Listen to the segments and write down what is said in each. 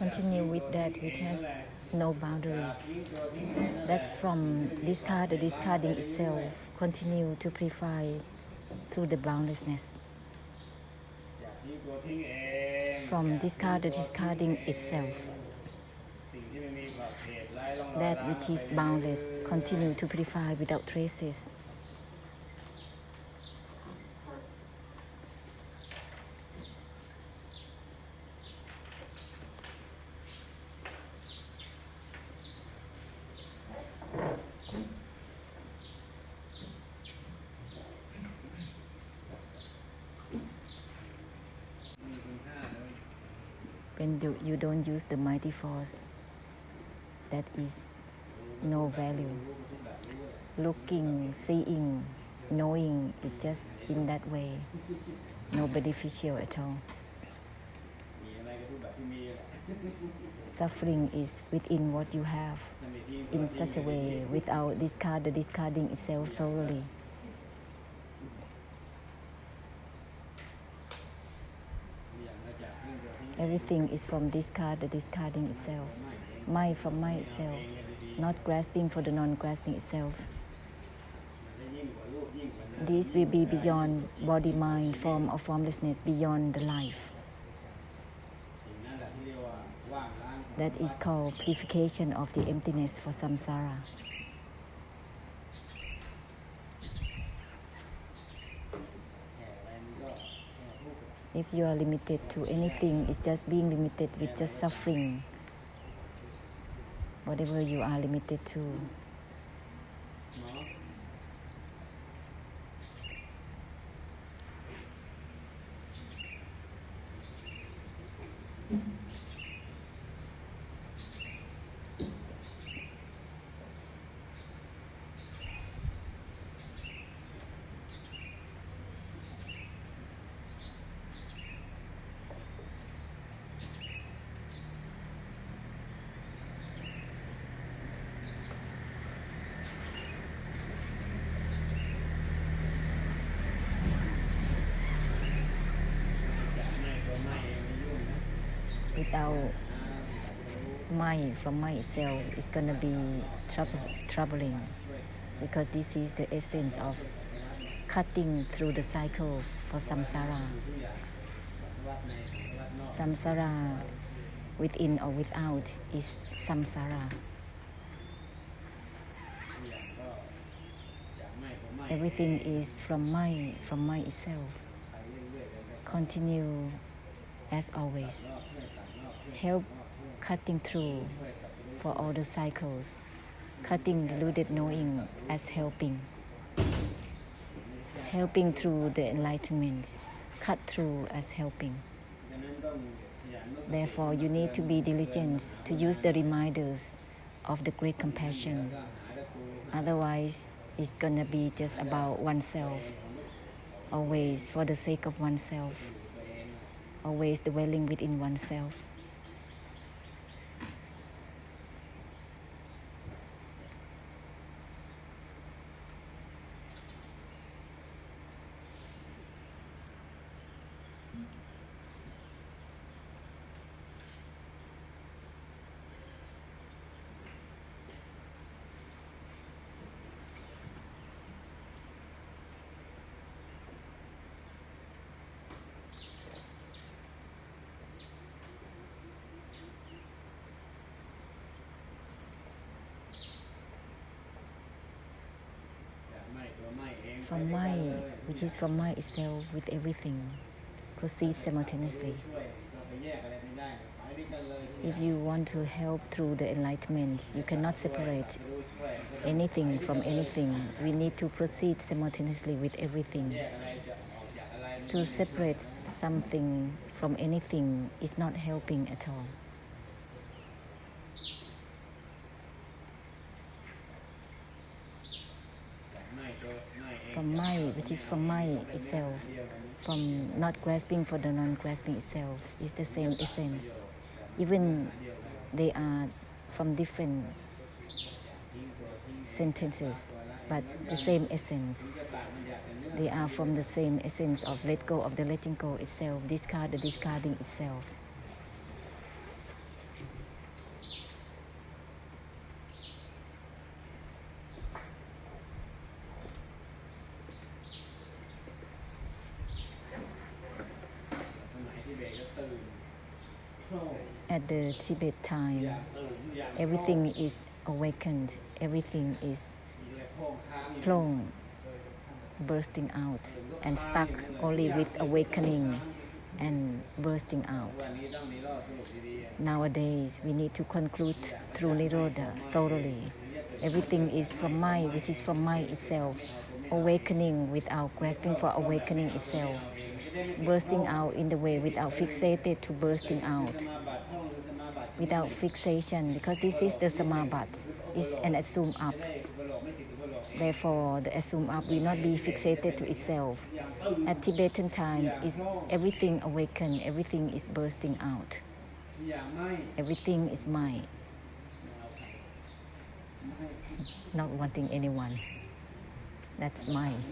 continue with that which has no boundaries. That's from discard, the discarding itself continue to purify through the boundlessness. From discard, the discarding itself, that which is boundless continue to purify without traces. When you don't use the mighty force, that is no value. Looking, seeing, knowing is just in that way, no beneficial at all. Suffering is within what you have in such a way without the discarding itself thoroughly. Everything is from discard, the discarding itself. My from my itself, not grasping for the non-grasping itself. This will be beyond body, mind, form or formlessness, beyond the life. That is called purification of the emptiness for samsara. If you are limited to anything, it's just being limited with just suffering. Whatever you are limited to. Without my from my itself, it's going to be troubling, because this is the essence of cutting through the cycle for samsara. Samsara, within or without, is samsara. Everything is from my itself. Continue as always. Help cutting through for all the cycles. Cutting deluded knowing as helping. Helping through the enlightenment. Cut through as helping. Therefore, you need to be diligent to use the reminders of the great compassion. Otherwise, it's gonna be just about oneself. Always for the sake of oneself. Always dwelling within oneself. From my, which is from my itself with everything, proceeds simultaneously. If you want to help through the enlightenment, you cannot separate anything from anything. We need to proceed simultaneously with everything. To separate something from anything is not helping at all. From my, which is from my itself, from not grasping for the non-grasping itself, is the same essence. Even they are from different sentences, but the same essence. They are from the same essence of let go of the letting go itself, discard the discarding itself. at the Tibet time, everything is awakened, everything is plong, bursting out, and stuck only with awakening and bursting out. Nowadays, we need to conclude through Nirodha thoroughly. Everything is from mind, which is from mind itself, awakening without grasping for awakening itself, bursting out in the way without fixated to bursting out, without fixation, because this is the samabhat, is an assume up. Therefore, the assume up will not be fixated to itself. At Tibetan time, is everything awakened, everything is bursting out. Everything is mine, not wanting anyone. That's mine,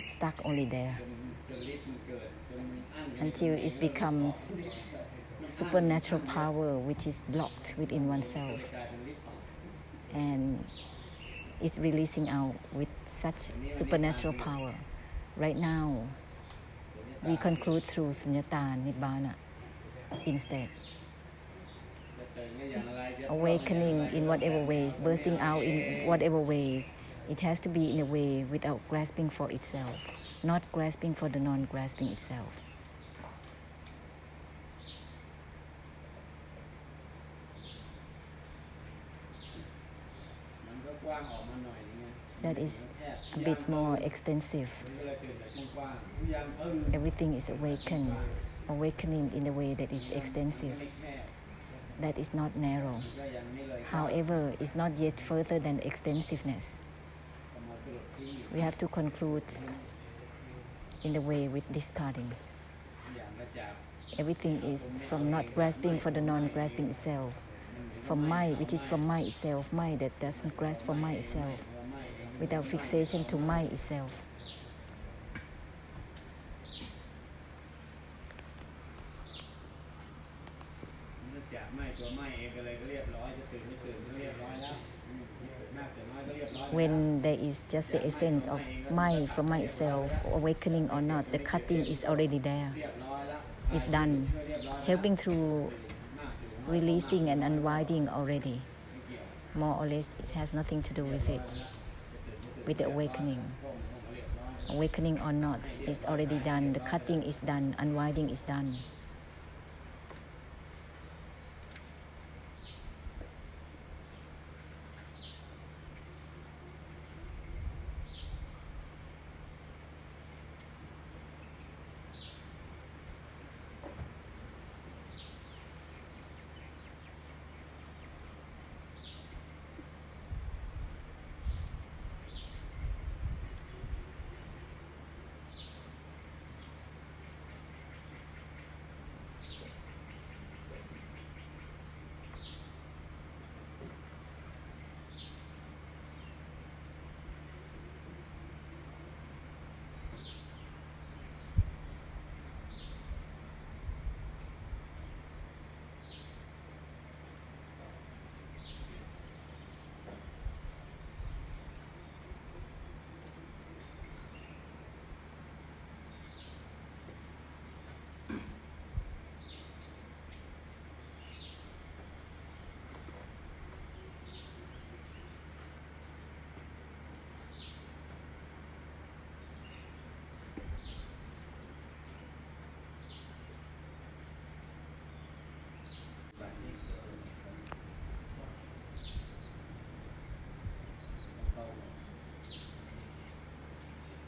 stuck only there, until it becomes supernatural power which is blocked within oneself, and it's releasing out with such supernatural power. Right now, we conclude through Sunyata Nibbana instead. Awakening in whatever ways, bursting out in whatever ways, it has to be in a way without grasping for itself, not grasping for the non-grasping itself. That is a bit more extensive. Everything is awakened, awakening in a way that is extensive. That is not narrow. However, it's not yet further than extensiveness. We have to conclude in the way with discarding. Everything is from not grasping for the non-grasping itself, from mind, which is from mind itself, mind that doesn't grasp for mind itself, without fixation to mind itself. When there is just the essence of mind from mind itself, awakening or not, the cutting is already there. It's done, helping through releasing and unwinding already. More or less, it has nothing to do with it, with the awakening. Awakening or not, it's already done. The cutting is done, unwinding is done.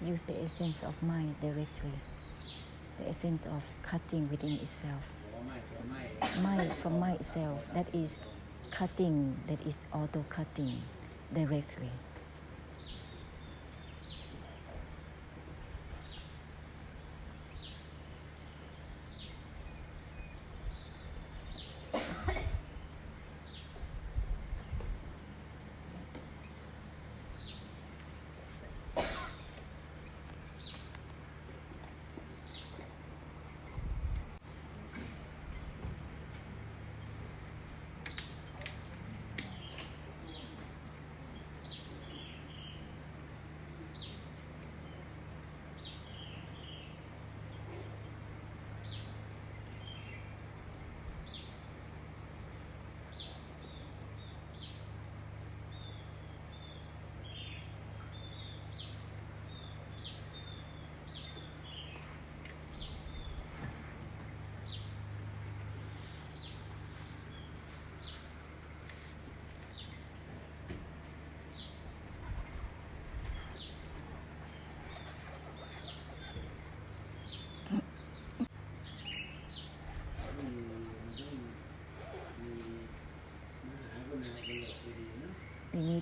Use the essence of mind directly, the essence of cutting within itself. Mind from mind itself, that is cutting, that is auto-cutting directly.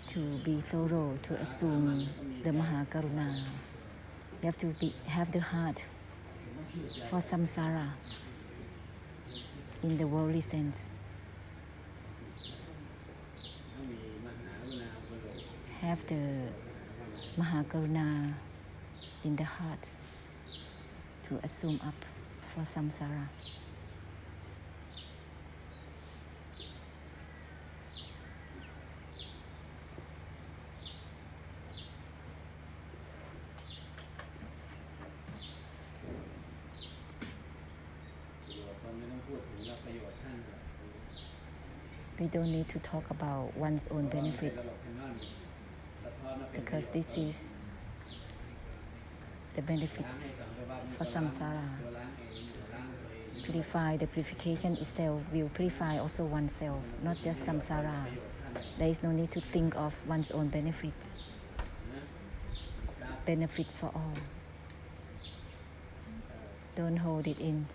need to be thorough to assume the Mahakaruna. We have to have the heart for samsara in the worldly sense. Have the Mahakaruna in the heart to assume up for samsara. We don't need to talk about one's own benefits because this is the benefits for samsara. Purify, the purification itself will purify also oneself, not just samsara. There is no need to think of one's own benefits. Benefits for all. Don't hold it in.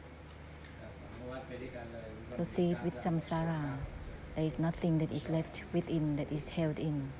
Proceed with samsara. There is nothing that is left within that is held in.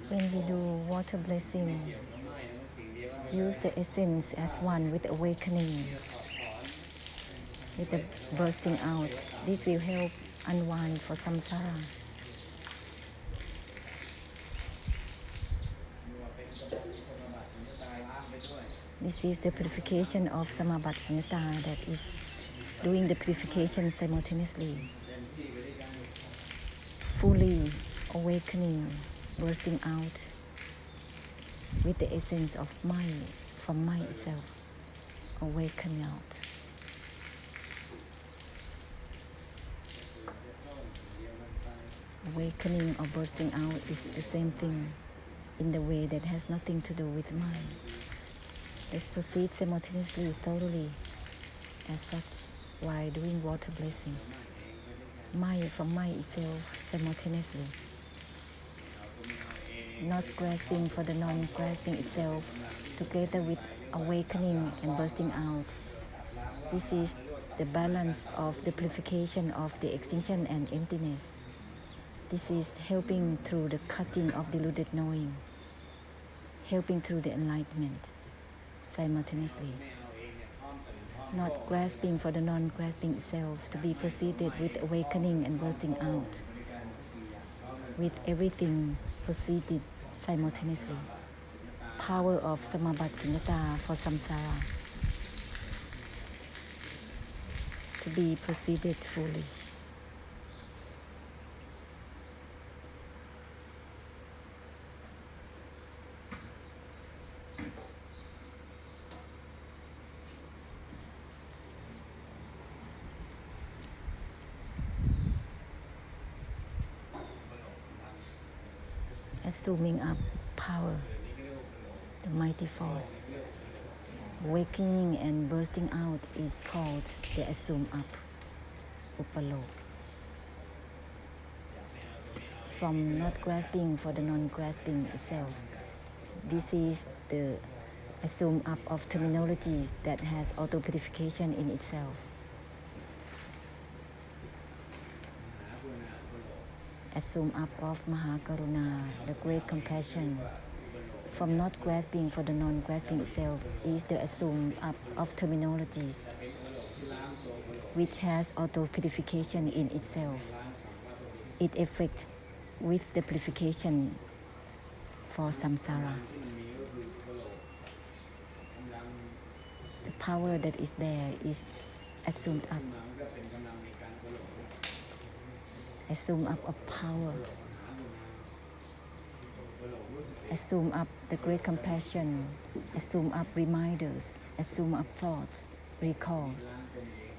When we do water blessing, use the essence as one with awakening, with the bursting out. This will help unwind for samsara. This is the purification of samabhatsanyata that is doing the purification simultaneously, fully awakening, bursting out with the essence of mind, from mind itself, awaken out. Awakening or bursting out is the same thing in the way that has nothing to do with mind. Let's proceed simultaneously, thoroughly, as such, while doing water blessing. Mind from mind itself simultaneously. Not grasping for the non-grasping itself, together with awakening and bursting out. This is the balance of the purification of the extinction and emptiness. This is helping through the cutting of deluded knowing, helping through the enlightenment simultaneously. Not grasping for the non-grasping itself, to be proceeded with awakening and bursting out, with everything proceeded simultaneously. Power of samabhatsanyata for samsara, to be proceeded fully. assuming up power, the mighty force. Waking and bursting out is called the assume up, upalo. From not grasping for the non-grasping itself, this is the assume up of terminologies that has auto-purification in itself. Assume up of Mahakaruna, the great compassion. From not grasping for the non-grasping itself is the assume up of terminologies, which has auto-purification in itself. It affects with the purification for samsara. The power that is there is assumed up. Assume up of power. Assume up the great compassion. Assume up reminders. Assume up thoughts, recalls,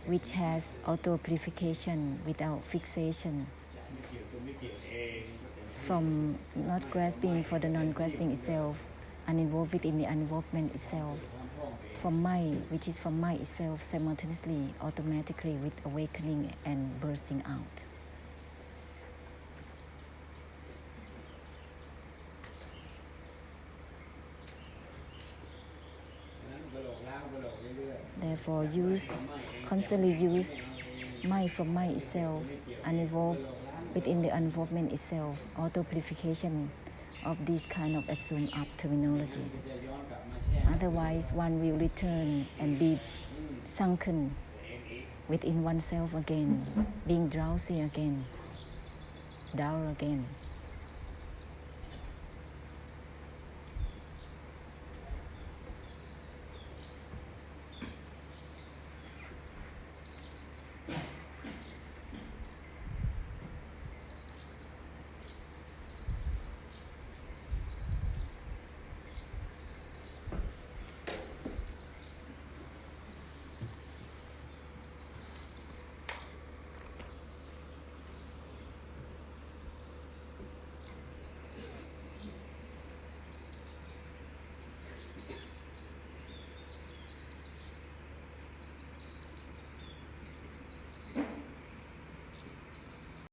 which has auto-purification without fixation. From not grasping for the non-grasping itself, uninvolved within the uninvolvement itself, from mind, which is from mind itself simultaneously, automatically with awakening and bursting out. Therefore, constantly use mind from mind itself, uninvolved within the uninvolvement itself, auto-purification of these kind of assumed up terminologies. Otherwise, one will return and be sunken within oneself again, being drowsy again, dull again.